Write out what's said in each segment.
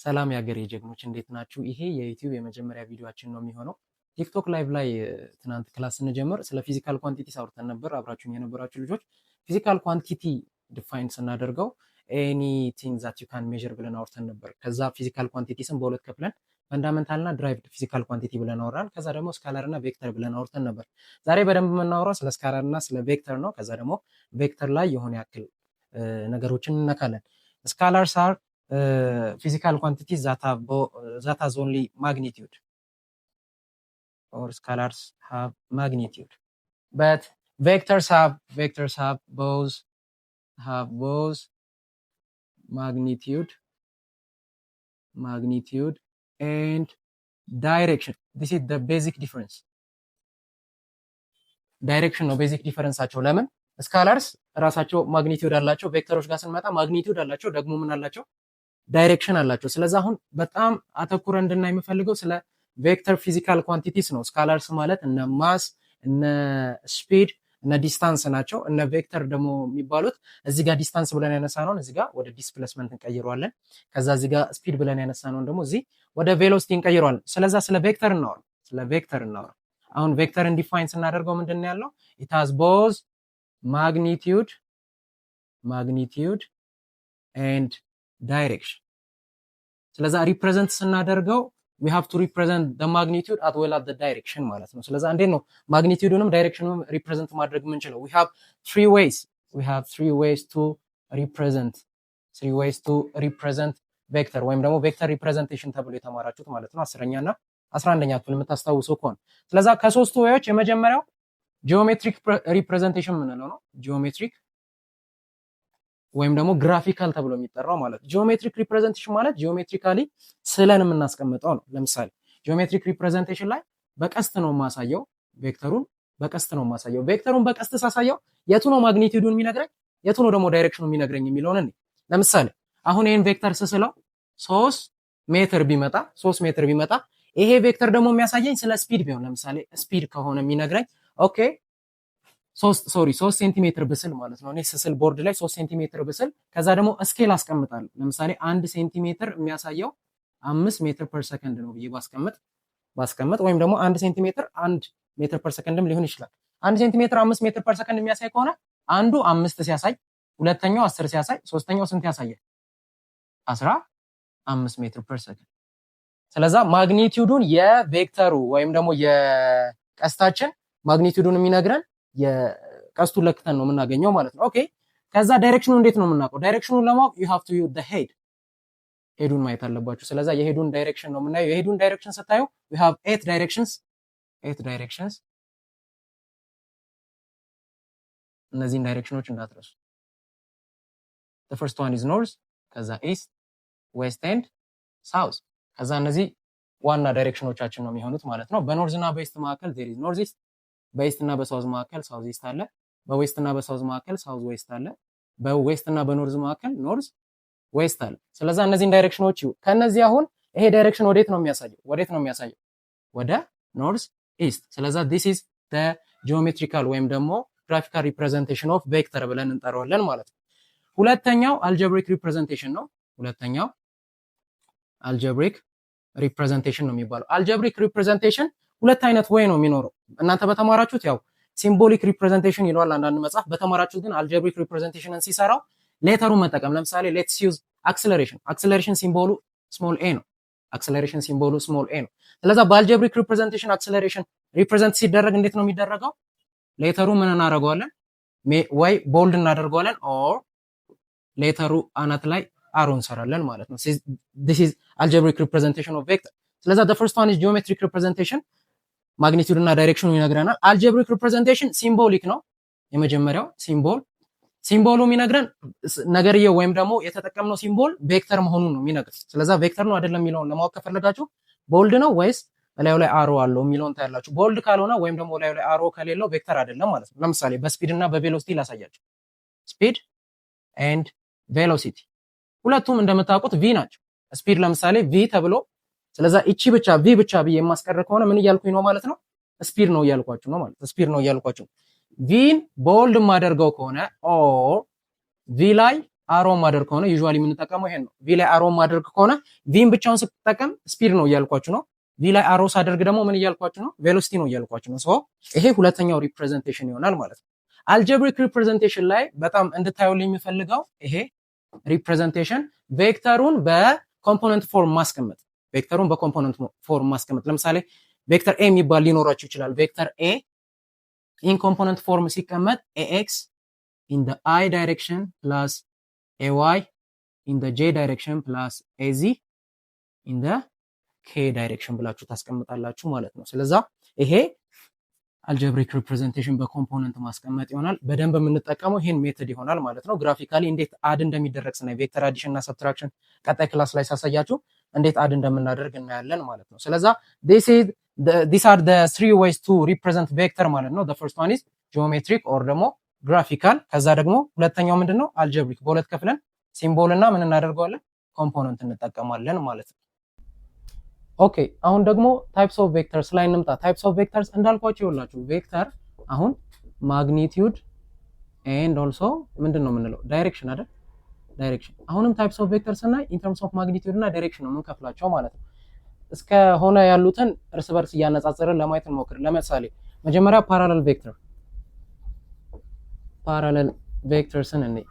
ሰላም ያገሬ ጀግኖች እንዴት ናችሁ? ይሄ የዩቲዩብ የመጀመሪያ ቪዲዮአችን ነው የሚሆነው። ቲክቶክ ላይቭ ላይ ትናንት ክላስ ስንጀምር ስለ ፊዚካል ኳንቲቲ አውርተን ነበር። አብራችሁኝ የነበራችሁ ልጆች ፊዚካል ኳንቲቲ ዲፋይን ስናደርገው ኤኒቲንግ ዛት ዩ ካን ሜዥር ብለን አውርተን ነበር። ከዛ ፊዚካል ኳንቲቲስን በሁለት ከፍለን ፈንዳሜንታል እና ድራይቭድ ፊዚካል ኳንቲቲ ብለን አወራን። ከዛ ደግሞ ስካላር እና ቬክተር ብለን አውርተን ነበር። ዛሬ በደንብ የምናወራው ስለ ስካላር እና ስለ ቬክተር ነው። ከዛ ደግሞ ቬክተር ላይ የሆነ ያክል ነገሮችን እነካለን። ስካላርስ አር physical quantities that has only magnitude, or scalars have magnitude, but vectors have both magnitude and direction. This is the basic difference. Direction ነው basic difference አቸው። ለምን ስካላርስ ራሳቸው ማግኒቲዩድ አላቸው፣ ቬክተሮች ጋር ስንመጣ ማግኒቲዩድ አላቸው፣ ደግሞ ምን አላቸው? ዳይሬክሽን አላቸው። ስለዚህ አሁን በጣም አተኩረን እንድናይ የምፈልገው ስለ ቬክተር ፊዚካል ኳንቲቲስ ነው። ስካላርስ ማለት እነ ማስ፣ እነ ስፒድ፣ እነ ዲስታንስ ናቸው። እነ ቬክተር ደግሞ የሚባሉት እዚህ ጋር ዲስታንስ ብለን ያነሳነውን እዚህ ጋር ወደ ዲስፕሌስመንት እንቀይረዋለን። ከዛ እዚህ ጋር ስፒድ ብለን ያነሳነውን ደግሞ እዚህ ወደ ቬሎሲቲ እንቀይረዋለን። ስለዛ ስለ ቬክተር እናወራ። አሁን ቬክተርን ዲፋይን ስናደርገው ምንድን ነው ያለው? it has both magnitude and direction. ስለዛ ሪፕሬዘንት ስናደርገው we have to represent the magnitude as well as the direction ማለት ነው። ስለዛ እንዴት ነው ማግኒቲዩድንም ዳይሬክሽኑንም ሪፕሬዘንት ማድረግ የምንችለው? we have three ways to represent vector ወይም ደግሞ ቬክተር ሪፕሬዘንቴሽን ተብሎ የተማራችሁት ማለት ነው 10ኛ እና 11ኛ ክፍል የምታስታውሱ ከሆነ። ስለዛ ከሶስቱ ዌዮች የመጀመሪያው ጂኦሜትሪክ ሪፕሬዘንቴሽን የምንለው ነው። ጂኦሜትሪክ ወይም ደግሞ ግራፊካል ተብሎ የሚጠራው ማለት ነው። ጂኦሜትሪክ ሪፕሬዘንቴሽን ማለት ጂኦሜትሪካሊ ስለን የምናስቀምጠው ነው። ለምሳሌ ጂኦሜትሪክ ሪፕሬዘንቴሽን ላይ በቀስት ነው የማሳየው፣ ቬክተሩን በቀስት ሳሳየው የቱ ነው ማግኒቲዩዱን የሚነግረኝ፣ የቱ ነው ደግሞ ዳይሬክሽኑን የሚነግረኝ የሚለውን እንዴ። ለምሳሌ አሁን ይሄን ቬክተር ስስለው 3 ሜትር ቢመጣ ይሄ ቬክተር ደግሞ የሚያሳየኝ ስለ ስፒድ ቢሆን፣ ለምሳሌ ስፒድ ከሆነ የሚነግረኝ ኦኬ 3 ሴንቲሜትር ብስል ማለት ነው። እኔ ስስል ቦርድ ላይ 3 ሴንቲሜትር ብስል ከዛ ደግሞ ስኬል አስቀምጣለሁ። ለምሳሌ 1 ሴንቲሜትር የሚያሳየው 5 ሜትር ፐር ሰከንድ ነው ብዬ ባስቀምጥ ወይም ደግሞ 1 ሴንቲሜትር 1 ሜትር ፐር ሰከንድም ሊሆን ይችላል። 1 ሴንቲሜትር 5 ሜትር ፐር ሰከንድ የሚያሳይ ከሆነ አንዱ 5 ሲያሳይ፣ ሁለተኛው 10 ሲያሳይ፣ ሶስተኛው ስንት ያሳያል? 15 ሜትር ፐር ሰከንድ። ስለዛ ማግኒቲዩዱን የቬክተሩ ወይም ደግሞ የቀስታችን ማግኒቲዩዱን የሚነግረን የቀስቱን ለክተን ነው የምናገኘው ማለት ነው። ኦኬ ከዛ ዳይሬክሽኑን እንዴት ነው የምናውቀው? ዳይሬክሽኑን ለማወቅ you have to use the head ሄዱን ማየት አለባችሁ። ስለዛ የሄዱን ዳይሬክሽን ነው የምናየው። የሄዱን ዳይሬክሽን ስታዩ we have 8 directions እነዚህን ዳይሬክሽኖች እንዳትረሱ። the first one is north፣ ከዛ east፣ west and south። ከዛ እነዚህ ዋና ዳይሬክሽኖቻችን ነው የሚሆኑት ማለት ነው። በኖርዝ እና በኢስት መካከል there is north east፣ በኢስት እና በሳውዝ መካከል ሳውዝ ኢስት አለ። በዌስት እና በሳውዝ መካከል ሳውዝ ዌስት አለ። በዌስት እና በኖርዝ መካከል ኖርዝ ዌስት አለ። ስለዛ እነዚህን ዳይሬክሽኖች ከነዚህ አሁን ይሄ ዳይሬክሽን ወዴት ነው የሚያሳየው? ወደ ኖርዝ ኢስት። ስለዛ this is the geometrical ወይም ደግሞ graphical representation of vector ብለን እንጠራዋለን ማለት ነው። ሁለተኛው algebraic representation ነው። algebraic representation ነው የሚባለው። algebraic representation ሁለት አይነት ወይ ነው የሚኖረው። እናንተ በተማራችሁት ያው ሲምቦሊክ ሪፕሬዘንቴሽን ይለዋል አንዳንድ መጽሐፍ። በተማራችሁት ግን አልጀብሪክ ሪፕሬዘንቴሽንን ሲሰራው ሌተሩን መጠቀም። ለምሳሌ ሌትስ ዩዝ አክሰለሬሽን ሲምቦሉ ስሞል ኤ ነው። ስለዛ በአልጀብሪክ ሪፕሬዘንቴሽን አክሰለሬሽን ሪፕሬዘንት ሲደረግ እንዴት ነው የሚደረገው? ሌተሩ ምን እናደርገዋለን? ወይ ቦልድ እናደርገዋለን ኦር ሌተሩ አናት ላይ አሮ እንሰራለን ማለት ነው። this is algebraic representation of vector። ስለዛ the first one is geometric representation፣ ማግኒቲዩድ እና ዳይሬክሽኑ ይነግረናል። አልጀብሪክ ሪፕሬዘንቴሽን ሲምቦሊክ ነው። የመጀመሪያው ሲምቦሉ የሚነግረን ነገርየው ወይም ደግሞ የተጠቀምነው ሲምቦል ቬክተር መሆኑን ነው የሚነግረን። ስለዛ ቬክተር ነው አይደለም የሚለውን ለማወቅ ከፈለጋችሁ ቦልድ ነው ወይስ በላዩ ላይ አሮ አለው የሚለውን ታያላችሁ። ቦልድ ካልሆነ ወይም ደግሞ በላዩ ላይ አሮ ከሌለው ቬክተር አይደለም ማለት ነው። ለምሳሌ በስፒድ እና በቬሎሲቲ ላሳያችሁ። ስፒድ ኤንድ ቬሎሲቲ ሁለቱም እንደምታውቁት ቪ ናቸው። ስፒድ ለምሳሌ ቪ ተብሎ፣ ስለዛ እቺ ብቻ ቪ ብቻ ብዬ የማስቀር ከሆነ ምን እያልኩኝ ነው ማለት ነው? ስፒድ ነው እያልኳችሁ ነው ማለት ነው። ቪን ቦልድ ማደርገው ከሆነ ኦር ቪ ላይ አሮ ማድረግ ከሆነ ዩዥዋሊ የምንጠቀመው ይሄን ነው። ቪ ላይ አሮ ማድረግ ከሆነ ቪን ብቻውን ስትጠቀም ስፒድ ነው እያልኳችሁ ነው። ቪ ላይ አሮ ሳደርግ ደግሞ ምን እያልኳችሁ ነው? ቬሎሲቲ ነው እያልኳችሁ ነው። ሶ ይሄ ሁለተኛው ሪፕሬዘንቴሽን ይሆናል ማለት ነው። አልጀብሪክ ሪፕሬዘንቴሽን ላይ በጣም እንድታዩልኝ የሚፈልገው ይሄ ሪፕሬዘንቴሽን ቬክተሩን በኮምፖነንት ፎርም ማስቀመጥ፣ ቬክተሩን በኮምፖነንት ፎርም ማስቀመጥ። ለምሳሌ ቬክተር ኤ የሚባል ሊኖራችሁ ይችላል። ቬክተር ኤ ኢን ኮምፖነንት ፎርም ሲቀመጥ ኤኤክስ ኢን ዘ አይ ዳይሬክሽን ፕላስ ኤዋይ ኢን ዘ ጄ ዳይሬክሽን ፕላስ ኤዚ ኢን ዘ ኬ ዳይሬክሽን ብላችሁ ታስቀምጣላችሁ ማለት ነው። ስለዛ ይሄ አልጀብሪክ ሪፕሬዘንቴሽን በኮምፖነንት ማስቀመጥ ይሆናል። በደንብ የምንጠቀመው ይሄን ሜተድ ይሆናል ማለት ነው። ግራፊካሊ እንዴት አድ እንደሚደረግ ስናይ ቬክተር አዲሽን እና ሰብትራክሽን ቀጣይ ክላስ ላይ ሳሳያችሁ እንዴት አድ እንደምናደርግ እናያለን ማለት ነው። ስለዛ these are the three ways to represent vector ማለት ነው። the first one is geometric or ደግሞ graphical። ከዛ ደግሞ ሁለተኛው ምንድነው? አልጀብሪክ። በሁለት ከፍለን ሲምቦል እና ምን እናደርገዋለን? ኮምፖነንት እንጠቀማለን ማለት ነው። ኦኬ አሁን ደግሞ ታይፕስ ኦፍ ቬክተርስ ላይ እንምጣ። ታይፕስ ኦፍ ቬክተርስ እንዳልኳችሁ ይኸውላችሁ ቬክተር አሁን ማግኒቲዩድ ኤንድ ኦልሶ ምንድነው የምንለው? ዳይሬክሽን አይደል? ዳይሬክሽን። አሁንም ታይፕስ ኦፍ ቬክተርስ እና ኢን ተርምስ ኦፍ ማግኒቲዩድ እና ዳይሬክሽን ነው የምንከፍላቸው ማለት ነው። እስከሆነ ያሉትን እርስ በርስ እያነጻጸርን ለማየት እንሞክር። ለምሳሌ መጀመሪያ ፓራለል ቬክተርስን እንይ።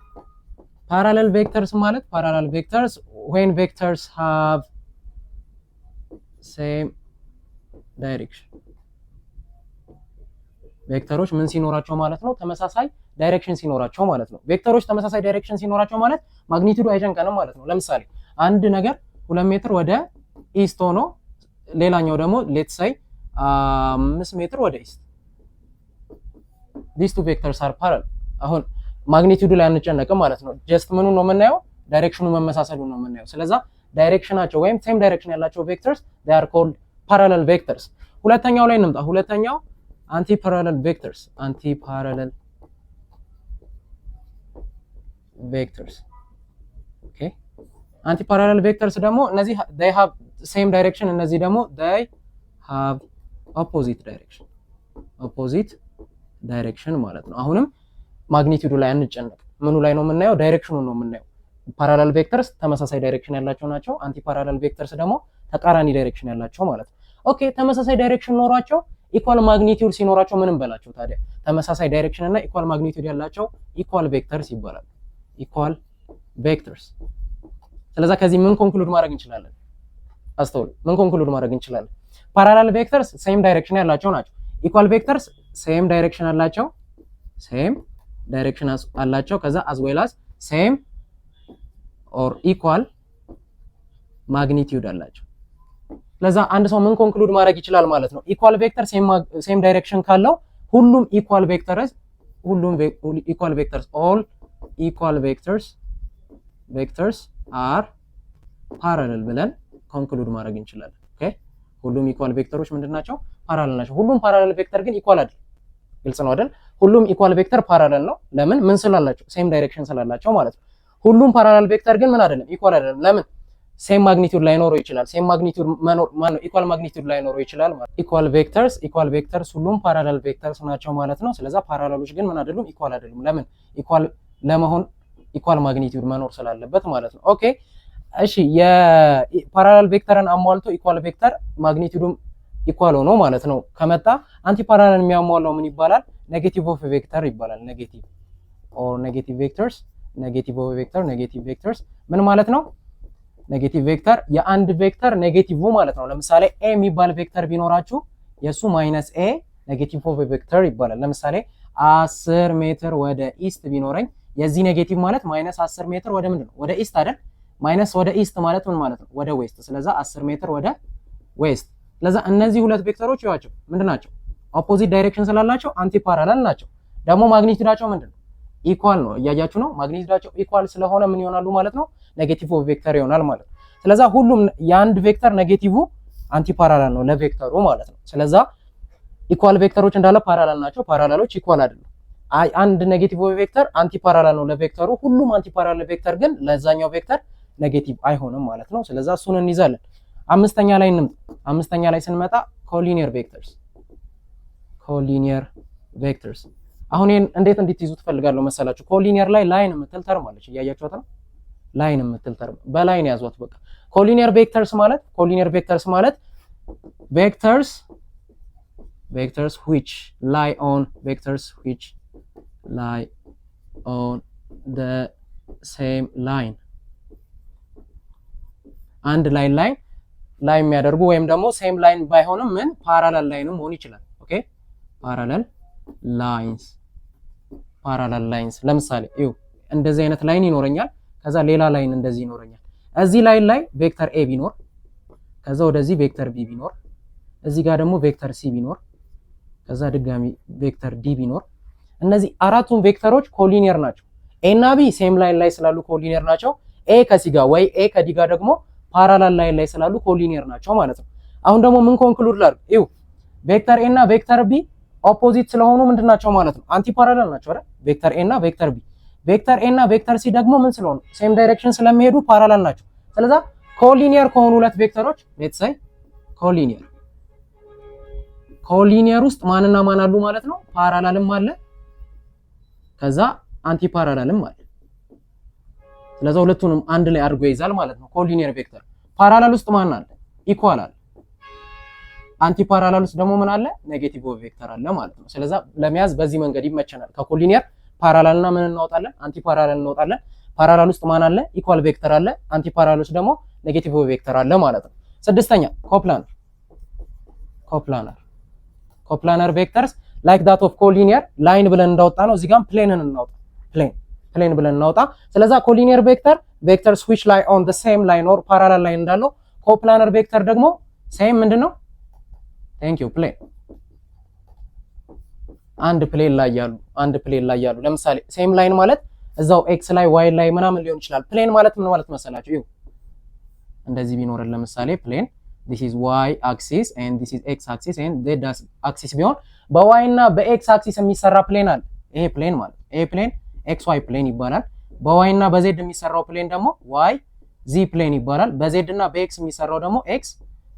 ፓራለል ቬክተርስ ማለት ፓራለል ቬክተርስ when vectors have same direction ቬክተሮች ምን ሲኖራቸው ማለት ነው? ተመሳሳይ ዳይሬክሽን ሲኖራቸው ማለት ነው። ቬክተሮች ተመሳሳይ ዳይሬክሽን ሲኖራቸው ማለት ማግኒቲዩዱ አይጨንቀንም ማለት ነው። ለምሳሌ አንድ ነገር 2 ሜትር ወደ ኢስት ሆኖ ሌላኛው ደግሞ ሌትስ ሴይ 5 ሜትር ወደ ኢስት these two vectors are parallel። አሁን ማግኒቲዩዱ ላይ አንጨነቅም ማለት ነው። ጀስት ምኑ ነው የምናየው? ዳይሬክሽኑ መመሳሰሉ ነው የምናየው። ስለዛ ዳይሬክሽናቸው ወይም ሴም ዳይሬክሽን ያላቸው ቬክተርስ they are called parallel vectors። ሁለተኛው ላይ እንምጣ። ሁለተኛው አንቲ ፓራለል ቬክተርስ ኦኬ። አንቲ ፓራለል ቬክተርስ ደግሞ እነዚህ they have same direction፣ እነዚህ ደግሞ they have opposite direction ማለት ነው። አሁንም ማግኒቲዩዱ ላይ አንጨነቅ። ምኑ ላይ ነው የምናየው? ዳይሬክሽኑ ነው የምናየው። ፓራለል ቬክተርስ ተመሳሳይ ዳይሬክሽን ያላቸው ናቸው። አንቲ ፓራለል ቬክተርስ ደግሞ ተቃራኒ ዳይሬክሽን ያላቸው ማለት ነው። ኦኬ ተመሳሳይ ዳይሬክሽን ኖሯቸው ኢኳል ማግኒቲዩድ ሲኖራቸው ምንም በላቸው ታዲያ። ተመሳሳይ ዳይሬክሽን እና ኢኳል ማግኒቲዩድ ያላቸው ኢኳል ቬክተርስ ይባላል። ኢኳል ቬክተርስ። ስለዛ ከዚህ ምን ኮንክሉድ ማድረግ እንችላለን? አስተውሉ። ምን ኮንክሉድ ማድረግ እንችላለን? ፓራለል ቬክተርስ ሴም ዳይሬክሽን ያላቸው ናቸው። ኢኳል ቬክተርስ ሴም ዳይሬክሽን አላቸው። ከዛ as well as same or equal ማግኒቲዩድ አላቸው። ስለዛ አንድ ሰው ምን ኮንክሉድ ማድረግ ይችላል ማለት ነው? ኢኳል ቬክተር ሴም ዳይሬክሽን ካለው ሁሉም ኢኳል ቬክተርስ all equal vectors are parallel ብለን ኮንክሉድ ማድረግ እንችላለን። ኦኬ ሁሉም ኢኳል ቬክተሮች ምንድናቸው? ፓራለል ናቸው። ሁሉም ፓራለል ቬክተር ግን ኢኳል አይደል? ግልጽ ነው አይደል? ሁሉም ኢኳል ቬክተር ፓራለል ነው። ለምን? ምን ስላላቸው? ሴም ዳይሬክሽን ስላላቸው ማለት ነው። ሁሉም ፓራለል ቬክተር ግን ምን አይደለም? ኢኳል አይደለም። ለምን? ሴም ማግኒቲዩድ ላይኖረው ይችላል። ሴም ማግኒቲዩድ ማነው? ኢኳል ማግኒቲዩድ ላይኖረው ይችላል ማለት። ኢኳል ቬክተርስ ሁሉም ፓራለል ቬክተርስ ናቸው ማለት ነው። ስለዛ ፓራለሎች ግን ምን አይደሉም? ኢኳል አይደሉም። ለምን? ኢኳል ለመሆን ኢኳል ማግኒቲዩድ መኖር ስላለበት ማለት ነው። ኦኬ እሺ የፓራለል ቬክተርን አሟልቶ ኢኳል ቬክተር ማግኒቲዩዱም ኢኳል ሆኖ ማለት ነው ከመጣ አንቲ ፓራለል የሚያሟላው ምን ይባላል? ኔጌቲቭ ኦፍ ቬክተር ይባላል። ኔጌቲቭ ቬክተርስ ምን ማለት ነው? ኔጌቲቭ ቬክተር የአንድ ቬክተር ኔጌቲቭ ማለት ነው። ለምሳሌ ኤ የሚባል ቬክተር ቢኖራችሁ የሱ ማይነስ ኤ ኔጌቲቭ ኦፍ ቬክተር ይባላል። ለምሳሌ 10 ሜትር ወደ ኢስት ቢኖረኝ የዚህ ኔጌቲቭ ማለት ማይነስ 10 ሜትር ወደ ምንድን ነው? ወደ ኢስት አይደል? ማይነስ ወደ ኢስት ማለት ምን ማለት ነው? ወደ ዌስት። ስለዛ 10 ሜትር ወደ ዌስት። ስለዛ እነዚህ ሁለት ቬክተሮች ይዋቸው ምንድናቸው? ኦፖዚት ዳይሬክሽን ስላላቸው አንቲ ፓራለል ናቸው። ደግሞ ማግኒቲዩዳቸው ምንድነው? ኢኳል ነው። እያያችሁ ነው። ማግኒቲዩዳቸው ኢኳል ስለሆነ ምን ይሆናሉ ማለት ነው? ኔጌቲቭ ኦፍ ቬክተር ይሆናል ማለት ነው። ስለዛ ሁሉም የአንድ ቬክተር ኔጌቲቭ አንቲ ፓራለል ነው ለቬክተሩ ማለት ነው። ስለዛ ኢኳል ቬክተሮች እንዳለ ፓራለል ናቸው። ፓራለሎች ኢኳል አይደሉም። አንድ ኔጌቲቭ ኦፍ ቬክተር አንቲ ፓራለል ነው ለቬክተሩ። ሁሉም አንቲ ፓራለል ቬክተር ግን ለዛኛው ቬክተር ኔጌቲቭ አይሆንም ማለት ነው። ስለዛ እሱን እንይዛለን። አምስተኛ ላይ ስንመጣ ኮሊኒየር ቬክተርስ አሁን እንዴት እንድትይዙ ትፈልጋለሁ መሰላችሁ? ኮሊኒየር ላይ ላይን የምትል ተርም አለች፣ እያያችኋት ነው። ላይን የምትል ተርም በላይን ያዟት በቃ። ኮሊኒየር ቬክተርስ ማለት vectors which lie on the same line አንድ ላይን ላይ የሚያደርጉ ወይም ደግሞ ሴም ላይን ባይሆንም ምን ፓራላል ላይንም መሆን ይችላል። ኦኬ ፓራላል ላይንስ ለምሳሌ ይኸው እንደዚህ አይነት ላይን ይኖረኛል፣ ከዛ ሌላ ላይን እንደዚህ ይኖረኛል። እዚህ ላይን ላይ ቬክተር ኤ ቢኖር፣ ከዛ ወደዚህ ቬክተር ቢ ቢኖር፣ እዚህ ጋር ደግሞ ቬክተር ሲ ቢኖር፣ ከዛ ድጋሚ ቬክተር ዲ ቢኖር፣ እነዚህ አራቱም ቬክተሮች ኮሊኒየር ናቸው። ኤ እና ቢ ሴም ላይን ላይ ስላሉ ኮሊኒየር ናቸው። ኤ ከሲ ጋር ወይ ኤ ከዲ ጋር ደግሞ ፓራላል ላይን ላይ ስላሉ ኮሊኒየር ናቸው ማለት ነው። አሁን ደግሞ ምን ኮንክሉድ ላድርግ? ይኸው ቬክተር ኤ እና ቬክተር ቢ ኦፖዚት ስለሆኑ ምንድናቸው ማለት ነው? አንቲ ፓራላል ናቸው አይደል? ቬክተር ኤ እና ቬክተር ቢ። ቬክተር ኤ እና ቬክተር ሲ ደግሞ ምን ስለሆኑ ሴም ዳይሬክሽን ስለሚሄዱ ፓራላል ናቸው። ስለዚህ ኮሊኒየር ከሆኑ ሁለት ቬክተሮች ሌትስ ሴይ ኮሊኒየር ውስጥ ማንና ማን አሉ ማለት ነው? ፓራላልም አለ፣ ከዛ አንቲ ፓራላልም አለ። ስለዚህ ሁለቱንም አንድ ላይ አድርጎ ይይዛል ማለት ነው ኮሊኒየር ቬክተር። ፓራላል ውስጥ ማን አለ? ኢኳል አለ። አንቲ ፓራላል ውስጥ ደግሞ ምን አለ? ኔጌቲቭ ቬክተር አለ ማለት ነው። ስለዚህ ለመያዝ በዚህ መንገድ ይመቸናል። ከኮሊኒየር ፓራላልና ምን እናወጣለን? አንቲ ፓራላል እናወጣለን። ፓራላል ውስጥ ማን አለ? ኢኳል ቬክተር አለ። አንቲ ፓራላል ውስጥ ደግሞ ኔጌቲቭ ቬክተር አለ ማለት ነው። ስድስተኛ ኮፕላነር ቬክተርስ ላይክ ዳት ኦፍ ኮሊኒየር ላይን ብለን እንዳወጣ ነው። እዚህ ጋር ፕሌንን እናወጣ ፕሌን ብለን እናወጣ። ስለዚህ ኮሊኒየር ቬክተርስ which lie on the same line or parallel line እንዳለው ኮፕላነር ቬክተር ደግሞ ሴም ምንድነው? ቴንክ ዩ ፕሌን አንድ ፕሌን ላይ ያሉ ለምሳሌ ሴም ላይን ማለት እዛው ኤክስ ላይ ዋይ ላይ ምናምን ሊሆን ይችላል። ፕሌን ማለት ምን ማለት መሰላችሁ? ይኸው እንደዚህ ቢኖርን ለምሳሌ ፕሌን this is y axis and this is x axis and z axis ቢሆን በዋይ እና በኤክስ አክሲስ የሚሰራ ፕሌን አለ። ይሄ ፕሌን ማለት ይሄ ፕሌን ኤክስ ዋይ ፕሌን ይባላል። በዋይ እና በዜድ የሚሰራው ፕሌን ደግሞ ዋይ ዚ ፕሌን ይባላል። በዜድ እና በኤክስ የሚሰራው ደግሞ ኤክስ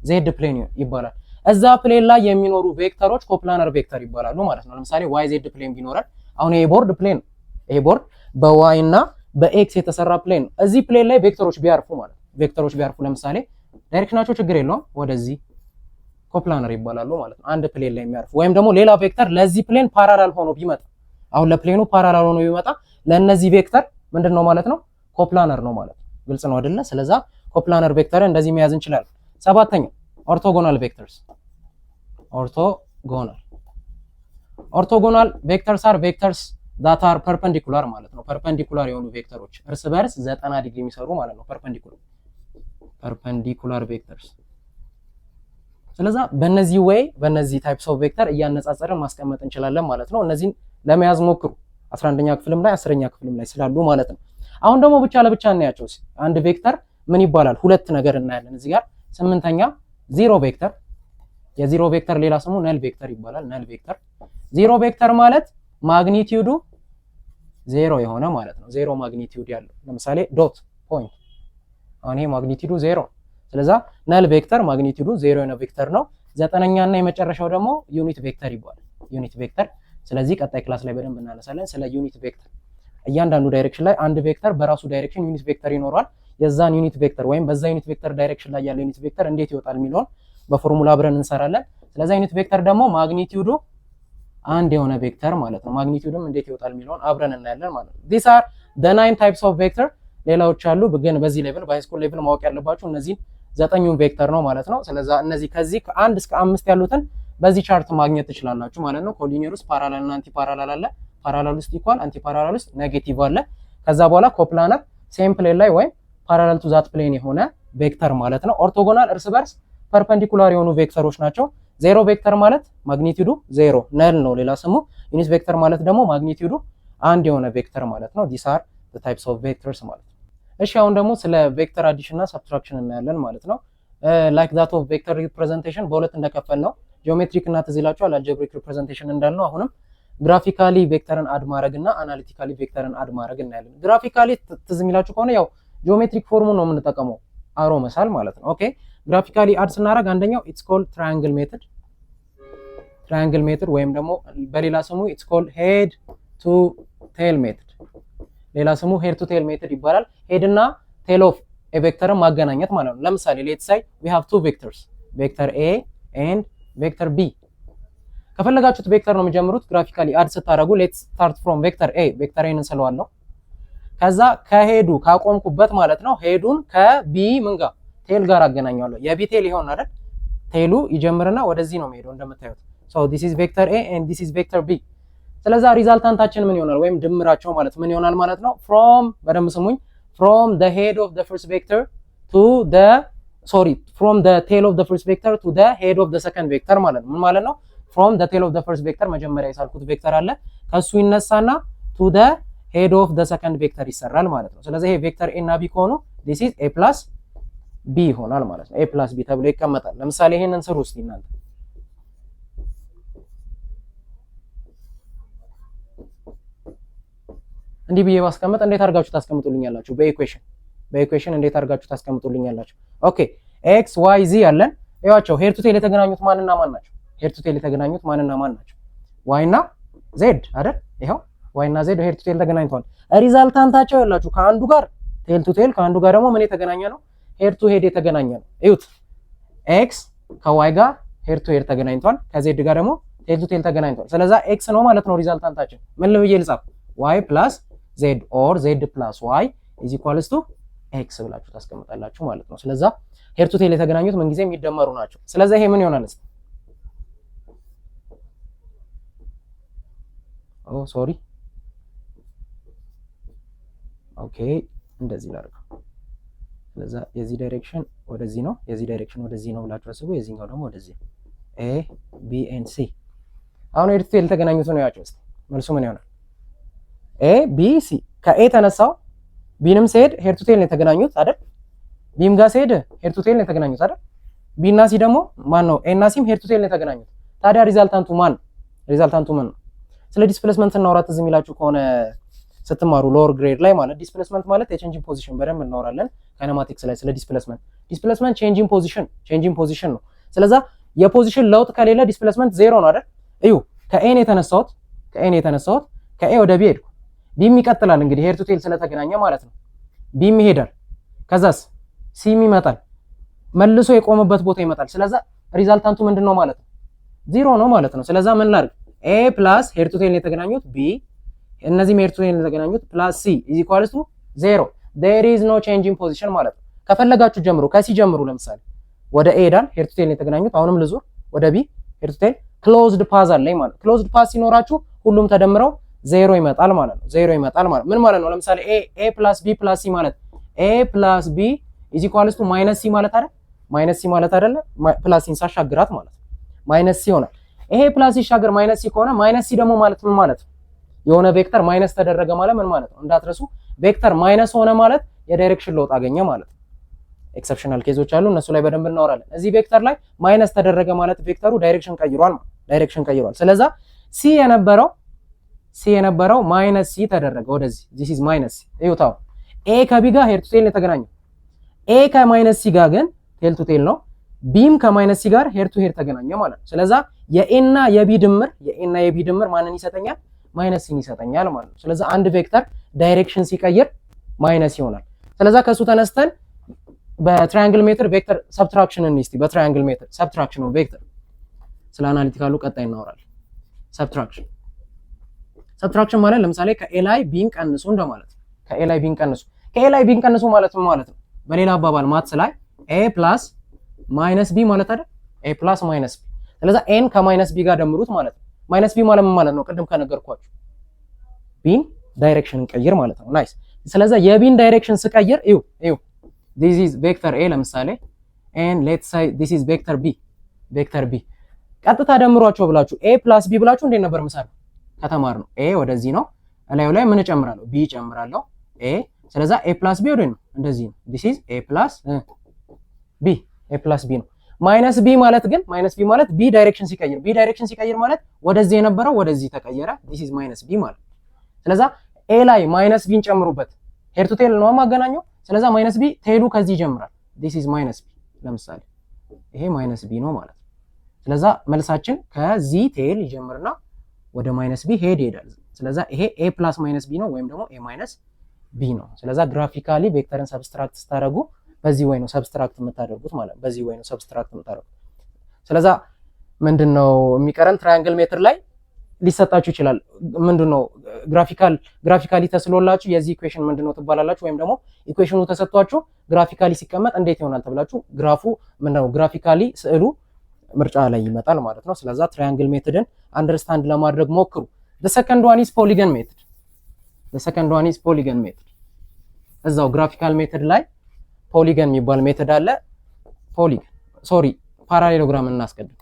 ዜድ ፕሌን ይባላል። እዛ ፕሌን ላይ የሚኖሩ ቬክተሮች ኮፕላነር ቬክተር ይባላሉ ማለት ነው። ለምሳሌ ዋይ ዜድ ፕሌን ቢኖረን አሁን ይሄ ቦርድ ፕሌን ይሄ ቦርድ በዋይ እና በኤክስ የተሰራ ፕሌን ነው። እዚህ ፕሌን ላይ ቬክተሮች ቢያርፉ ማለት ቬክተሮች ቢያርፉ ለምሳሌ ዳይሬክሽናቸው ችግር የለውም ወደዚህ ኮፕላነር ይባላሉ ማለት ነው። አንድ ፕሌን ላይ የሚያርፉ ወይም ደግሞ ሌላ ቬክተር ለዚህ ፕሌን ፓራላል ሆኖ ቢመጣ አሁን ለፕሌኑ ፓራላል ሆኖ ቢመጣ ለነዚህ ቬክተር ምንድነው ማለት ነው? ኮፕላነር ነው ማለት ነው። ግልጽ ነው አይደለ? ስለዛ ኮፕላነር ቬክተር እንደዚህ መያዝ እንችላለን። ሰባተኛ ኦርቶጎናል ቬክተርስ ኦርቶጎናል ቬክተርስ አር ቬክተርስ that are perpendicular ማለት ነው። ፐርፐንዲኩላር የሆኑ ቬክተሮች እርስ በርስ 90 ዲግሪ የሚሰሩ ማለት ነው። ፐርፐንዲኩላር ቬክተርስ። ስለዚህ በእነዚህ ታይፕስ ኦፍ ቬክተር እያነጻጸርን ማስቀመጥ እንችላለን ማለት ነው። እነዚህን ለመያዝ ሞክሩ 11ኛ ክፍልም ላይ 10ኛ ክፍልም ላይ ስላሉ ማለት ነው። አሁን ደግሞ ብቻ ለብቻ እናያቸው። አንድ ቬክተር ምን ይባላል? ሁለት ነገር እናያለን እዚህ ጋር። 8ኛ ዜሮ ቬክተር። የዜሮ ቬክተር ሌላ ስሙ ነል ቬክተር ይባላል። ነል ቬክተር ዜሮ ቬክተር ማለት ማግኒቲዩዱ ዜሮ የሆነ ማለት ነው። ዜሮ ማግኒቲዩድ ያለው ለምሳሌ ዶት ፖይንት አሁን ይሄ ማግኒቲዩዱ ዜሮ። ስለዚህ ነል ቬክተር ማግኒቲዩዱ ዜሮ የሆነ ቬክተር ነው። 9ኛ እና የመጨረሻው ደግሞ ዩኒት ቬክተር ይባላል። ዩኒት ቬክተር። ስለዚህ ቀጣይ ክላስ ላይ በደንብ እናነሳለን ስለ ዩኒት ቬክተር። እያንዳንዱ ዳይሬክሽን ላይ አንድ ቬክተር በራሱ ዳይሬክሽን ዩኒት ቬክተር ይኖረዋል። የዛን ዩኒት ቬክተር ወይም በዛ ዩኒት ቬክተር ዳይሬክሽን ላይ ያለው ዩኒት ቬክተር እንዴት ይወጣል የሚለውን በፎርሙላ አብረን እንሰራለን። ስለዚህ ዩኒት ቬክተር ደግሞ ማግኒቲዩዱ አንድ የሆነ ቬክተር ማለት ነው። ማግኒቲዩድም እንዴት ይወጣል የሚለውን አብረን እናያለን ማለት ነው። these are the 9 types of vector። ሌላዎች አሉ ግን በዚህ ሌቭል በሃይስኩል ሌቭል ማወቅ ያለባችሁ እነዚህን 9ኙን ቬክተር ነው ማለት ነው። ስለዚህ እነዚህ ከዚህ ከ1 እስከ 5 ያሉትን በዚህ ቻርት ማግኘት ትችላላችሁ ማለት ነው። ኮሊኒየር ውስጥ ፓራላል እና አንቲ ፓራላል አለ። ፓራላል ውስጥ ኢኳል፣ አንቲ ፓራላል ውስጥ ኔጌቲቭ አለ። ከዛ በኋላ ኮፕላነር ሴም ፕሌን ላይ ወይም ፓራላል ቱ ዛት ፕሌን የሆነ ቬክተር ማለት ነው። ኦርቶጎናል እርስ በርስ ፐርፐንዲኩላር የሆኑ ቬክተሮች ናቸው። ዜሮ ቬክተር ማለት ማግኒቲዩዱ ዜሮ ነል ነው ሌላ ስሙ። ዩኒት ቬክተር ማለት ደግሞ ማግኒቲዩዱ አንድ የሆነ ቬክተር ማለት ነው። these are the types of vectors ማለት ነው። እሺ አሁን ደግሞ ስለ ቬክተር አዲሽን እና ሰብትራክሽን እናያለን ማለት ነው። like that of vector representation በሁለት እንደከፈል ነው። ጂኦሜትሪክ እና ትዝ ይላችኋል አልጀብሪክ ሪፕሬዘንቴሽን እንዳልነው አሁንም ግራፊካሊ ቬክተርን አድ ማድረግ እና አናሊቲካሊ ቬክተርን አድ ማድረግ እናያለን። ግራፊካሊ ትዝ የሚላችሁ ከሆነ ያው ጂኦሜትሪክ ፎርሙን ነው የምንጠቀመው አሮ መሳል ማለት ነው። ኦኬ ግራፊካሊ አድ ስናደርግ አንደኛው ኢትስ ኮልድ ትራያንግል ሜተድ። ትራያንግል ሜትድ ወይም ደግሞ በሌላ ስሙ ኢትስ ኮልድ ሄድ ቱ ቴል ሜትድ፣ ሌላ ስሙ ሄድ ቱ ቴል ሜትድ ይባላል። ሄድ እና ቴል ኦፍ ኤ ቬክተርን ማገናኘት ማለት ነው። ለምሳሌ ሌትስ ሳይ ዊ ሃቭ ቱ ቬክተርስ ቬክተር ኤ ኤንድ ቬክተር ቢ። ከፈለጋችሁት ቬክተር ነው የሚጀምሩት። ግራፊካሊ አድ ስታደርጉ ሌትስ ስታርት ፍሮም ቬክተር ኤ፣ ቬክተር ኤን እንስለዋለሁ። ከዛ ከሄዱ ካቆምኩበት ማለት ነው ሄዱን ከቢ ምን ጋር ቴል ጋር አገናኘዋለሁ። የቢ ቴል ይሆን አይደል? ቴሉ ይጀምርና ወደዚህ ነው የሚሄደው እንደምታዩት። ሶ ዲስ ኢዝ ቬክተር ኤ ኤንድ ዲስ ኢዝ ቬክተር ቢ። ስለዛ ሪዛልታንታችን ምን ይሆናል? ወይም ድምራቸው ማለት ምን ይሆናል ማለት ነው? ፍሮም በደንብ ስሙኝ፣ ፍሮም the head of the first vector to the from the tail of the first vector to the head of the second vector ማለት ነው። ምን ማለት ነው? from the tail of the first vector መጀመሪያ የሳልኩት ቬክተር አለ ከሱ ይነሳና to the head of the second vector ይሰራል ማለት ነው። ስለዚህ ይሄ ቬክተር ኤ እና ቢ ከሆኑ this is a plus b ይሆናል ማለት ነው። a plus b ተብሎ ይቀመጣል። ለምሳሌ ይሄንን ስሩ እስቲ እናንተ እንዲህ ብዬ ባስቀምጥ እንዴት አድርጋችሁ ታስቀምጡልኛላችሁ? በኢኩዌሽን እንዴት አድርጋችሁ ታስቀምጡልኛላችሁ? ኦኬ ኤክስ ዋይ ዚ ያለን ይዋቸው ሄድ ቱ ቴል የተገናኙት ማንና ማን ናቸው? ሄድ ቱ ቴል የተገናኙት ማንና ማን ናቸው? ዋይ እና ዜድ አይደል? ይሄው ዋይ እና ዜድ ሄድ ቱ ቴል ተገናኝተዋል። ሪዛልታንታቸው ያላችሁ ከአንዱ ጋር ቴል ቱ ቴል ከአንዱ ጋር ደግሞ ምን የተገናኘ ነው? ሄድ ቱ ሄድ የተገናኘ ነው። እዩት ኤክስ ከዋይ ጋር ሄድ ቱ ሄድ ተገናኝቷል፣ ከዜድ ጋር ደግሞ ቴል ቱ ቴል ተገናኝቷል። ስለዛ ኤክስ ነው ማለት ነው ሪዛልታንታችን። ምን ልብዬ ልጻፍ? ዋይ ፕላስ ዜድ ኦር ዜድ ፕላስ ዋይ ኢዝ ኢኳልስ ቱ ኤክስ ብላችሁ ታስቀምጣላችሁ ማለት ነው። ስለዛ ሄድ ቱ ቴል የተገናኙት ምን ጊዜ የሚደመሩ ናቸው። ስለዛ ይሄ ምን ይሆናል? ሶሪ ኦኬ እንደዚህ ላድርገው። ስለዛ የዚህ ዳይሬክሽን ወደዚህ ነው፣ የዚህ ዳይሬክሽን ወደዚህ ነው ብላችሁ አስቡ። የዚህኛው ደግሞ ወደዚህ ኤ ቢ ኤንድ ሲ። አሁን ሄድ ቱ ቴል የተገናኙት ነው ያቸው። መልሱ ምን ይሆናል? ኤ ቢ ሲ። ከኤ ተነሳው ቢንም ሲሄድ ሄድ ቱ ቴል ነው የተገናኙት አይደል? ቢም ጋር ሲሄድ ሄድ ቱ ቴል ነው የተገናኙት አይደል? ቢ እና ሲ ደግሞ ማን ነው? ኤ እና ሲም ሄድ ቱ ቴል ነው የተገናኙት። ታዲያ ሪዛልታንቱ ማን? ሪዛልታንቱ ምን ነው? ስለ ዲስፕሌስመንት እናወራ ትዝ የሚላችሁ ከሆነ ስትማሩ ሎወር ግሬድ ላይ ማለት ዲስፕሌስመንት ማለት የቼንጂንግ ፖዚሽን በደንብ እናወራለን ካይነማቲክስ ላይ ስለ ዲስፕሌስመንት ቼንጂንግ ፖዚሽን ነው። ስለዛ የፖዚሽን ለውጥ ከሌለ ዲስፕሌስመንት ዜሮ ነው አይደል? እዩ ከኤን የተነሳሁት ከኤ ወደ ቢ ሄድኩ። ቢም ይቀጥላል እንግዲህ ሄድ ቱ ቴል ስለተገናኘ ማለት ነው። ቢም ይሄዳል፣ ከዛስ ሲም ይመጣል፣ መልሶ የቆመበት ቦታ ይመጣል። ስለዛ ሪዛልታንቱ ምንድነው ማለት ነው? ዜሮ ነው ማለት ነው። ስለዛ ምን ላድርግ? ኤ ፕላስ ሄድ ቱ ቴል የተገናኙት ቢ እነዚህም ሄድ ቱ ቴል የተገናኙት ፕላስ ሲ ኢዝ ኢኳልስ ቱ ዜሮ። ዜር ኢዝ ኖ ቼንጅ ኢን ፖዚሽን ማለት ነው። ከፈለጋችሁ ጀምሩ፣ ከሲ ጀምሩ። ለምሳሌ ወደ ኤ ሄዳል ሄድ ቱ ቴል የተገናኙት፣ አሁንም ልዙር ወደ ቢ ሄድ ቱ ቴል ክሎዝድ ፓዝ አለኝ ማለት ነው። ክሎዝድ ፓዝ ሲኖራችሁ ሁሉም ተደምረው ዜሮ ይመጣል ማለት ነው። ምን ማለት ነው? ለምሳሌ ኤ ፕላስ ቢ ፕላስ ሲ ማለት ኤ ፕላስ ቢ ኢዝ ኢኳልስ ቱ ማይነስ ሲ ማለት አይደል? ማይነስ ሲ ማለት አይደለ? ፕላስ ሲን ሳሻግራት ማለት ነው ማይነስ ሲ ይሆናል። ይሄ ፕላስ ሲሻገር ማይነስ ሲ ከሆነ ማይነስ ሲ ደግሞ ማለት ምን ማለት ነው? የሆነ ቬክተር ማይነስ ተደረገ ማለት ምን ማለት ነው? እንዳትረሱ ቬክተር ማይነስ ሆነ ማለት የዳይሬክሽን ለውጥ አገኘ ማለት ነው። ኤክሰፕሽናል ኬዞች አሉ፣ እነሱ ላይ በደንብ እናወራለን። እዚህ ቬክተር ላይ ማይነስ ተደረገ ማለት ቬክተሩ ዳይሬክሽን ቀይሯል። ስለዛ ሲ የነበረው ማይነስ ሲ ተደረገ ወደዚህ። this is ማይነስ ሲ። እዩታው ኤ ከቢ ጋር ሄድ ቱ ቴል ነው የተገናኘው። ኤ ከማይነስ ሲ ጋር ግን ቴል ቱ ቴል ነው። ቢም ከማይነስ ሲ ጋር ሄድ ቱ ሄድ ተገናኘ ማለት ነው። ስለዛ የኤ እና የቢ ድምር ማንን ይሰጠኛል? ማይነስ ሲን ይሰጠኛል ማለት ነው። ስለዛ አንድ ቬክተር ዳይሬክሽን ሲቀይር ማይነስ ይሆናል። ስለዛ ከሱ ተነስተን በትራያንግል ሜትር ቬክተር ሰብትራክሽንን እስቲ በትራያንግል ሜትር ሰብትራክሽን ኦፍ ቬክተር ስለ አናሊቲካሉ ቀጣይ እናወራለን። ሰብትራክሽን ማለት ለምሳሌ ከኤ ላይ ቢን ቀንሱ እንደማለት ነው። ከኤ ላይ ቢን ቀንሱ ማለት ምን ማለት ነው? በሌላ አባባል ማትስ ላይ ኤ ፕላስ ማይነስ ቢ ማለት አይደል? ኤ ፕላስ ማይነስ ቢ። ስለዛ ኤን ከማይነስ ቢ ጋር ደምሩት ማለት ነው። ማይነስ ቢ ማለት ምን ማለት ነው? ቅድም ከነገርኳችሁ ቢን ዳይሬክሽን ቀይር ማለት ነው። ናይስ። ስለዛ የቢን ዳይሬክሽን ስቀይር እዩ this is vector a ለምሳሌ and let's say this is vector b ቀጥታ ደምሯቸው ብላችሁ a plus b ብላችሁ እንዴት ነበር የምሰራው? ከተማር ነው a ወደዚህ ነው፣ እላዩ ላይ ምን እጨምራለሁ? b እጨምራለሁ a። ስለዛ a plus b ወደ ነው እንደዚህ ነው። this is a plus b ነው። ማይነስ b ማለት ግን b ዳይሬክሽን ሲቀይር ማለት ወደዚህ የነበረው ወደዚህ ተቀየረ። this is minus b ማለት። ስለዛ a ላይ ማይነስ b ጨምሩበት፣ ሄድ ቱ ቴል ነው ማገናኘው። ስለዛ ማይነስ ቢ ቴሉ ከዚህ ይጀምራል። this is minus b ለምሳሌ ይሄ ማይነስ ቢ ነው ማለት ነው። ስለዛ መልሳችን ከዚህ ቴል ይጀምርና ወደ ማይነስ ቢ ሄድ ይሄዳል። ስለዛ ይሄ ኤ ፕላስ ማይነስ ቢ ነው ወይም ደግሞ ኤ ማይነስ ቢ ነው። ስለዛ ግራፊካሊ ቬክተርን ሰብስትራክት ስታደርጉ በዚህ ወይ ነው ሰብስትራክት የምታደርጉት ማለት ነው። በዚህ ወይ ነው ሰብስትራክት የምታደርጉት። ስለዛ ምንድነው የሚቀረን? ትራያንግል ሜትር ላይ ሊሰጣችሁ ይችላል። ምንድነው ግራፊካሊ ተስሎላችሁ የዚህ ኢኩዌሽን ምንድነው ትባላላችሁ፣ ወይም ደግሞ ኢኩዌሽኑ ተሰጥቷችሁ ግራፊካሊ ሲቀመጥ እንዴት ይሆናል ተብላችሁ ግራፉ ምንድነው ግራፊካሊ ስዕሉ ምርጫ ላይ ይመጣል ማለት ነው። ስለዛ ትራያንግል ሜትድን አንደርስታንድ ለማድረግ ሞክሩ። the second one is polygon method እዛው ግራፊካል ሜትድ ላይ ፖሊገን የሚባል ሜትድ አለ። ፓራሌሎግራም እናስቀድም።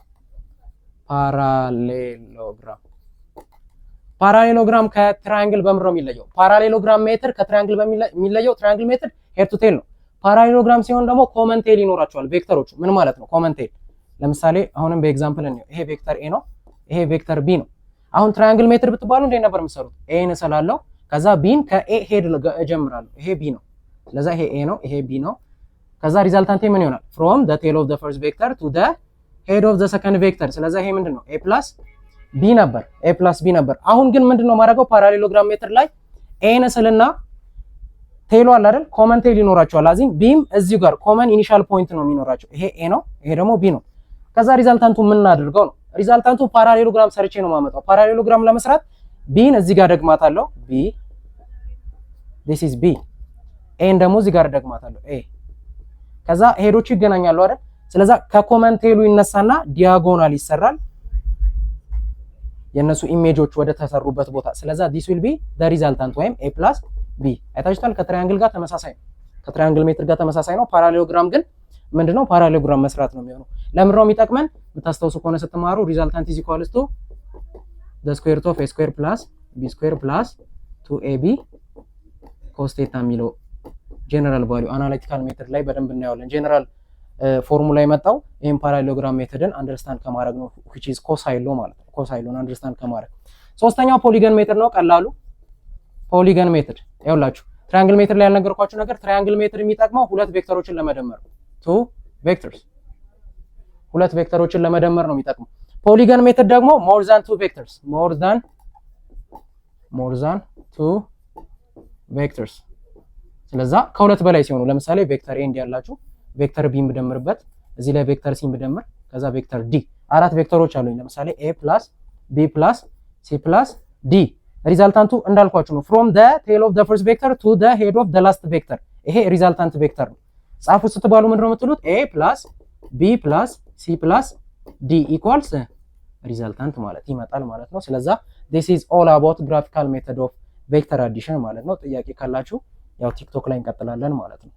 ፓራሌሎግራም ከትራያንግል በምንድነው የሚለየው? ፓራሌሎግራም ሜትድ ከትራያንግል የሚለየው ትራያንግል ሜትድ ሄድ ቱ ቴል ነው። ፓራሌሎግራም ሲሆን ደግሞ ኮመን ቴል ይኖራቸዋል ቬክተሮቹ። ምን ማለት ነው ኮመን ቴል? ለምሳሌ አሁንም በኤግዛምፕል እንየው። ይሄ ቬክተር ኤ ነው፣ ይሄ ቬክተር ቢ ነው። አሁን ትራያንግል ሜትድ ብትባሉ እንዴት ነበር የምትሰሩት? ኤን እሰላለሁ፣ ከዛ ቢን ከኤ ሄድ እጀምራለሁ። ይሄ ቢ ነው፣ ስለዛ ይሄ ኤ ነው፣ ይሄ ቢ ነው። ከዛ ሪዛልታንቴ ምን ይሆናል? ፍሮም ዘ ቴል ኦፍ ዘ ፈርስት ቬክተር ቱ ዘ ሄድ ኦፍ ዘ ሰከንድ ቬክተር። ስለዛ ይሄ ምንድነው? ኤ ፕላስ ቢ ነበር። አሁን ግን ምንድነው ማድረገው? ፓራሌሎግራም ሜትድ ላይ ኤን እስልና ቴሉ አለ አይደል? ኮመን ቴል ይኖራቸዋል። አዚም ቢም እዚሁ ጋር ኮመን ኢኒሻል ፖይንት ነው የሚኖራቸው። ይሄ ኤ ነው፣ ይሄ ደግሞ ቢ ነው። ከዛ ሪዛልታንቱ ምን እናድርገው ነው? ሪዛልታንቱ ፓራሌሎግራም ሰርቼ ነው ማመጣው። ፓራሌሎግራም ለመስራት ቢን እዚህ ጋር ደግማታለሁ፣ ቢ this is ቢ፣ ኤን ደግሞ እዚህ ጋር ደግማታለሁ፣ ኤ። ከዛ ሄዶቹ ይገናኛሉ አይደል? ስለዛ ከኮመን ቴሉ ይነሳና ዲያጎናል ይሰራል የነሱ ኢሜጆች ወደ ተሰሩበት ቦታ። ስለዛ this will be the resultant ወይም a plus b። አይታችኋል? ከትራያንግል ጋር ተመሳሳይ ነው፣ ከትራያንግል ሜትር ጋር ተመሳሳይ ነው። ፓራሌሎግራም ግን ምንድነው? ፓራሌሎግራም መስራት ነው የሚሆነው። ለምንድነው የሚጠቅመን? ብታስታውሱ ከሆነ ስትማሩ ሪዛልታንት is equals to the square root of a square plus b square plus 2ab cos theta የሚለው ጀነራል ቫልዩ አናሊቲካል ሜትድ ላይ በደንብ እናየዋለን። ጀነራል ፎርሙላ የመጣው ይሄን ፓራሌሎግራም ሜትድን አንደርስታንድ ከማድረግ ነው which is ኮሳይን ሎ ማለት ነው። ኮሳይን ሎን አንደርስታንድ ከማድረግ። ሶስተኛው ፖሊገን ሜትድ ነው። ቀላሉ ፖሊገን ሜትድ ያውላችሁ። ትራያንግል ሜትድ ላይ ያልነገርኳችሁ ነገር ትራያንግል ሜትድ የሚጠቅመው ሁለት ቬክተሮችን ለመደመር ነው። ሁለት ቬክተሮችን ለመደመር ነው የሚጠቅመው። ፖሊገን ሜትድ ደግሞ more than two vectors ስለዛ ከሁለት በላይ ሲሆኑ ለምሳሌ ቬክተር ኤ እንዲያላችሁ ቬክተር ቢ ብደምርበት እዚህ ላይ ቬክተር ሲ ብደምር ከዛ ቬክተር ዲ አራት ቬክተሮች አሉኝ። ለምሳሌ ኤ ፕላስ ቢ ፕላስ ሲ ፕላስ ዲ ሪዛልታንቱ እንዳልኳችሁ ነው from the tail of the first vector to the head of the last vector። ይሄ ሪዛልታንት ቬክተር ነው። ጻፉ ስትባሉ ምንድነው የምትሉት? ኤ ፕላስ ቢ ፕላስ ሲ ፕላስ ዲ ኢኳልስ ሪዛልታንት ማለት ይመጣል ማለት ነው። ስለዛ this is all about graphical method of vector addition ማለት ነው። ጥያቄ ካላችሁ ያው ቲክቶክ ላይ እንቀጥላለን ማለት ነው።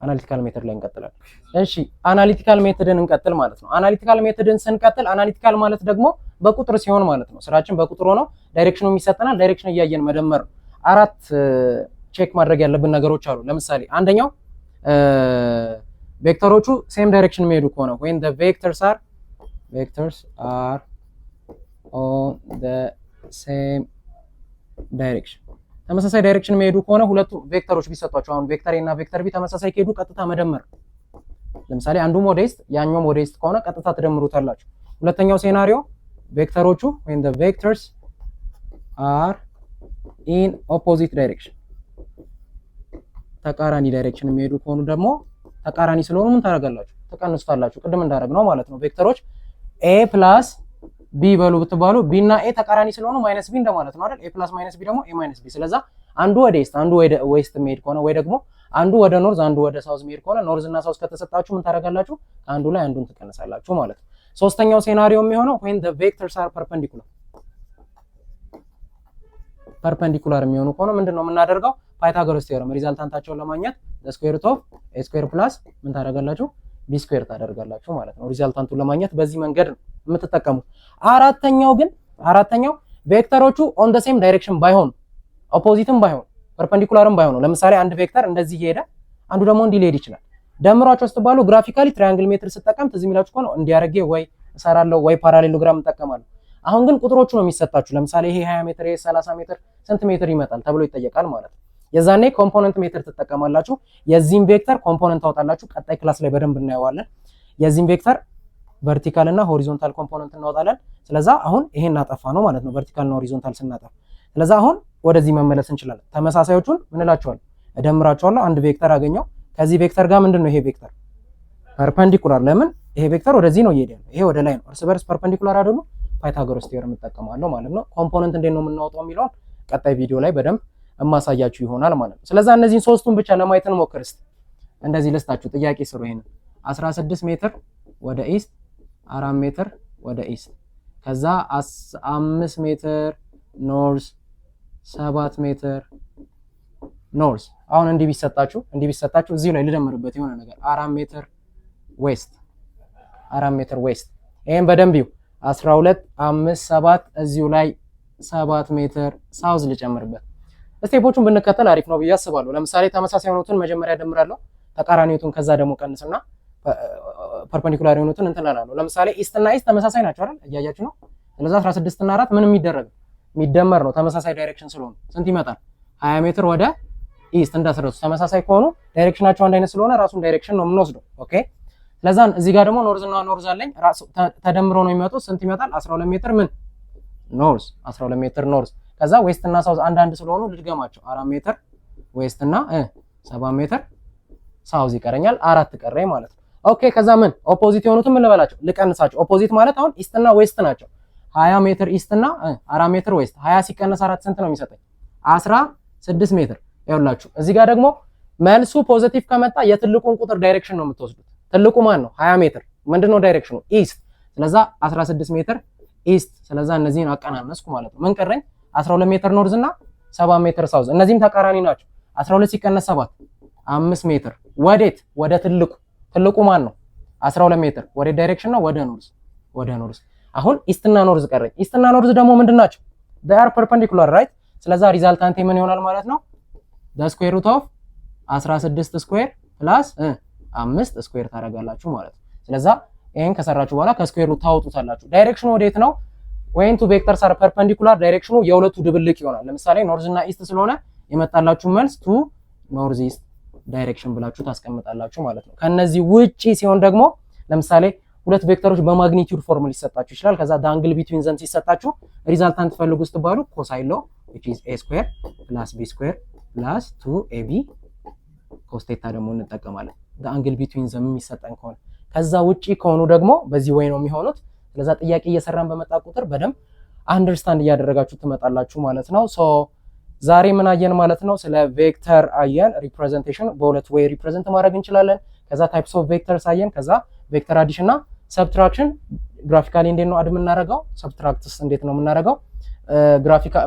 አናሊቲካል ሜትድ ላይ እንቀጥላለን። እሺ አናሊቲካል ሜትድን እንቀጥል ማለት ነው። አናሊቲካል ሜትድን ስንቀጥል አናሊቲካል ማለት ደግሞ በቁጥር ሲሆን ማለት ነው። ስራችን በቁጥር ሆኖ ዳይሬክሽኑ የሚሰጠናል። ዳይሬክሽን እያየን መደመር ነው። አራት ቼክ ማድረግ ያለብን ነገሮች አሉ። ለምሳሌ አንደኛው ቬክተሮቹ ሴም ዳይሬክሽን የሚሄዱ ከሆነ when the vectors are on the same direction ተመሳሳይ ዳይሬክሽን የሚሄዱ ከሆነ ሁለቱ ቬክተሮች ቢሰጧቸው አሁን ቬክተር ኤ እና ቬክተር ቢ ተመሳሳይ ከሄዱ ቀጥታ መደመር። ለምሳሌ አንዱ ሞዴስት ያኛው ሞዴስት ከሆነ ቀጥታ ትደምሩታላችሁ። ሁለተኛው ሴናሪዮ ቬክተሮቹ when the vectors are in opposite direction ተቃራኒ ዳይሬክሽን የሚሄዱ ከሆኑ ደግሞ ተቃራኒ ስለሆኑ ምን ታደርጋላችሁ? ተቀንሱታላችሁ። ቅድም እንዳደረግነው ማለት ነው። ቬክተሮች ኤ ፕላስ ቢ በሉ ብትባሉ ቢ እና ኤ ተቃራኒ ስለሆኑ ማይነስ ቢ እንደማለት ነው አይደል? ኤ ፕላስ ማይነስ ቢ ደግሞ ኤ ማይነስ ቢ። ስለዛ አንዱ ወደ ኢስት አንዱ ወደ ዌስት የሚሄድ ከሆነ ወይ ደግሞ አንዱ ወደ ኖርዝ አንዱ ወደ ሳውዝ የሚሄድ ከሆነ ኖርዝ እና ሳውዝ ከተሰጣችሁ ምን ታደርጋላችሁ? አንዱ ላይ አንዱን ትቀንሳላችሁ ማለት ነው። ሶስተኛው ሴናሪዮ የሚሆነው when the vectors are perpendicular የሚሆኑ ከሆነ ምንድነው የምናደርገው? ፓይታጎረስ ቴዎረም ሪዛልታንታቸውን ለማግኘት the square root of a square plus ምን ታደርጋላችሁ? b square ታደርጋላችሁ ማለት ነው። ሪዛልታንቱን ለማግኘት በዚህ መንገድ ነው የምትጠቀሙት። አራተኛው ቬክተሮቹ on the same direction ባይሆኑ ኦፖዚትም ባይሆኑ ፐርፔንዲኩላርም ባይሆኑ ለምሳሌ አንድ ቬክተር እንደዚህ ይሄዳል፣ አንዱ ደግሞ እንዲህ ሊሄድ ይችላል። ደምሯቸው ስትባሉ ግራፊካሊ ትራያንግል ሜትር ስጠቀም ትዝ የሚላችሁ ከሆነ እንዲያረጌ ወይ እሰራለሁ ወይ ፓራሌሎግራም እጠቀማለሁ። አሁን ግን ቁጥሮቹ ነው የሚሰጣችሁ። ለምሳሌ ይሄ 20 ሜትር ይሄ 30 ሜትር ስንት ሜትር ይመጣል ተብሎ ይጠየቃል ማለት ነው። የዛኔ ኮምፖነንት ሜትር ትጠቀማላችሁ። የዚህን ቬክተር ኮምፖነንት ታወጣላችሁ። ቀጣይ ክላስ ላይ በደንብ እናየዋለን። የዚህን ቬክተር ቨርቲካል እና ሆሪዞንታል ኮምፖነንት እናወጣለን። ስለዛ አሁን ይሄን እናጠፋ ነው ማለት ነው ቨርቲካል እና ሆሪዞንታል ስናጠፋ። ስለዛ አሁን ወደዚህ መመለስ እንችላለን። ተመሳሳዮቹን ምን እላቸዋለሁ እደምራቸዋለሁ። አንድ ቬክተር አገኘው። ከዚህ ቬክተር ጋር ምንድነው ይሄ ቬክተር ፐርፐንዲኩላር። ለምን ይሄ ቬክተር ወደዚህ ነው እየሄደ ያለው፣ ይሄ ወደ ላይ ነው። እርስ በርስ ፐርፐንዲኩላር አይደሉ? ፓይታጎረስ ቲዮረም እንጠቀማለሁ ማለት ነው። ኮምፖነንት እንዴት ነው የምናወጣው የሚለውን ቀጣይ ቪዲዮ ላይ በደንብ እማሳያችሁ ይሆናል ማለት ነው። ስለዛ እነዚህን ሶስቱን ብቻ ለማየት እንሞክር እስቲ። እንደዚህ ልስታችሁ ጥያቄ ስሩ። ይሄን 16 ሜትር ወደ ኢስት፣ 4 ሜትር ወደ ኢስት፣ ከዛ 5 ሜትር ኖርዝ፣ 7 ሜትር ኖርዝ። አሁን እንዲህ ቢሰጣችሁ እዚሁ ላይ ልደምርበት የሆነ ነገር 4 ሜትር ዌስት፣ 4 ሜትር ዌስት። ይሄን በደንብ ይው 12 5 7 እዚሁ ላይ 7 ሜትር ሳውዝ ልጨምርበት። ስቴፖቹን ብንከተል አሪፍ ነው ብዬ አስባለሁ። ለምሳሌ ተመሳሳይ የሆኑትን መጀመሪያ ደምራለሁ፣ ተቃራኒዎቱን ከዛ ደግሞ ቀንስና ፐርፐንዲኩላር የሆኑትን እንትን እላለሁ። ለምሳሌ ኢስት እና ኢስት ተመሳሳይ ናቸው አይደል? እያያችሁ ነው። ስለዚህ 16 እና 4 ምንም የሚደመር ነው ተመሳሳይ ዳይሬክሽን ስለሆነ ስንት ይመጣል? 20 ሜትር ወደ ኢስት። እንዳትረሱ ተመሳሳይ ከሆኑ ዳይሬክሽናቸው አንድ አይነት ስለሆነ ራሱን ዳይሬክሽን ነው የምንወስደው። ኦኬ። ስለዚህ እዚህ ጋር ደግሞ ኖርዝ እና ኖርዝ አለኝ ራሱ ተደምረው ነው የሚመጡት። ስንት ይመጣል? 12 ሜትር ምን ኖርዝ፣ 12 ሜትር ኖርዝ። ከዛ ዌስት እና ሳውዝ አንድ ስለሆኑ ልድገማቸው። 4 ሜትር ዌስት እና 7 ሜትር ሳውዝ ይቀረኛል። 4 ቀረኝ ማለት ነው። ኦኬ። ከዛ ምን ኦፖዚት የሆኑትን ምን ልበላቸው? ልቀንሳቸው። ኦፖዚት ማለት አሁን ኢስት እና ዌስት ናቸው። 20 ሜትር ኢስት እና 4 ሜትር ዌስት። 20 ሲቀነስ 4 ስንት ነው የሚሰጠኝ? 16 ሜትር። ይኸውላችሁ እዚህ ጋር ደግሞ መልሱ ፖዚቲቭ ከመጣ የትልቁን ቁጥር ዳይሬክሽን ነው የምትወስዱት። ትልቁ ማን ነው? 20 ሜትር። ምንድነው ዳይሬክሽኑ? ኢስት። ስለዛ 16 ሜትር ኢስት። ስለዛ እነዚህን አቀናነስኩ ማለት ነው። ምን ቀረኝ? 12 ሜትር ኖርዝ እና 7 ሜትር ሳውዝ። እነዚህም ተቃራኒ ናቸው። 12 ሲቀነስ 7 5 ሜትር። ወዴት? ወደ ትልቁ ማን ነው? 12 ሜትር። ወደ ዳይሬክሽን ነው? ወደ ኖርዝ። አሁን ኢስት እና ኖርዝ ቀረኝ። ኢስት እና ኖርዝ ደግሞ ምንድናቸው? they are perpendicular right? ስለዛ ሪዛልታንቴ ምን ይሆናል ማለት ነው? the square root of 16 ስኩዌር ፕላስ 5 ስኩዌር ታደርጋላችሁ ማለት ነው። ስለዛ ይሄን ከሰራችሁ በኋላ ከስኩዌር ሩት ታወጡታላችሁ። ዳይሬክሽኑ ወዴት ነው? when two vectors are perpendicular ዳይሬክሽኑ የሁለቱ ድብልቅ ይሆናል። ለምሳሌ ኖርዝ እና ኢስት ስለሆነ የመጣላችሁ መልስ ቱ ኖርዝ ኢስት ዳይሬክሽን ብላችሁ ታስቀምጣላችሁ ማለት ነው። ከነዚህ ውጪ ሲሆን ደግሞ ለምሳሌ ሁለት ቬክተሮች በማግኒቲዩድ ፎርም ሊሰጣችሁ ይችላል። ከዛ ዳንግል ቢትዊን ዘም ሲሰጣችሁ ሪዛልታንት ፈልጉ ስትባሉ ኮሳይን ሎ which is a square plus b square plus 2ab cos theta ደግሞ እንጠቀማለን ዳንግል ቢትዊን ዘም የሚሰጠን ከሆነ። ከዛ ውጪ ከሆኑ ደግሞ በዚህ ወይ ነው የሚሆኑት። ስለዛ ጥያቄ እየሰራን በመጣ ቁጥር በደንብ አንደርስታንድ እያደረጋችሁ ትመጣላችሁ ማለት ነው። ሶ ዛሬ ምን አየን ማለት ነው? ስለ ቬክተር አየን። ሪፕሬዘንቴሽን በሁለት ወይ ሪፕሬዘንት ማድረግ እንችላለን። ከዛ ታይፕስ ኦፍ ቬክተርስ አየን። ከዛ ቬክተር አዲሽን እና ሰብትራክሽን ግራፊካሊ እንዴት ነው አድ የምናደርገው፣ ሰብትራክትስ እንዴት ነው የምናደርገው፣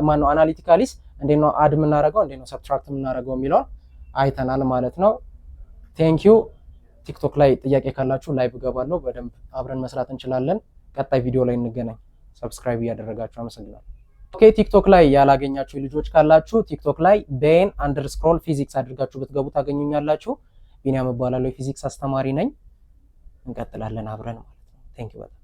ማነው አናሊቲካሊስ እንዴት ነው አድ የምናደርገው፣ እንዴት ነው ሰብትራክት የምናደርገው የሚለውን አይተናል ማለት ነው። ቴንክ ዩ። ቲክቶክ ላይ ጥያቄ ካላችሁ ላይቭ እገባለሁ። በደንብ አብረን መስራት እንችላለን። ቀጣይ ቪዲዮ ላይ እንገናኝ። ሰብስክራይብ እያደረጋችሁ አመሰግናለሁ። ኦኬ። ቲክቶክ ላይ ያላገኛችሁ ልጆች ካላችሁ ቲክቶክ ላይ ben_physics አድርጋችሁ ብትገቡ ታገኙኛላችሁ። ቢኒያም እባላለሁ፣ የፊዚክስ አስተማሪ ነኝ። እንቀጥላለን አብረን ማለት ነው። ቴንክ ዩ በጣም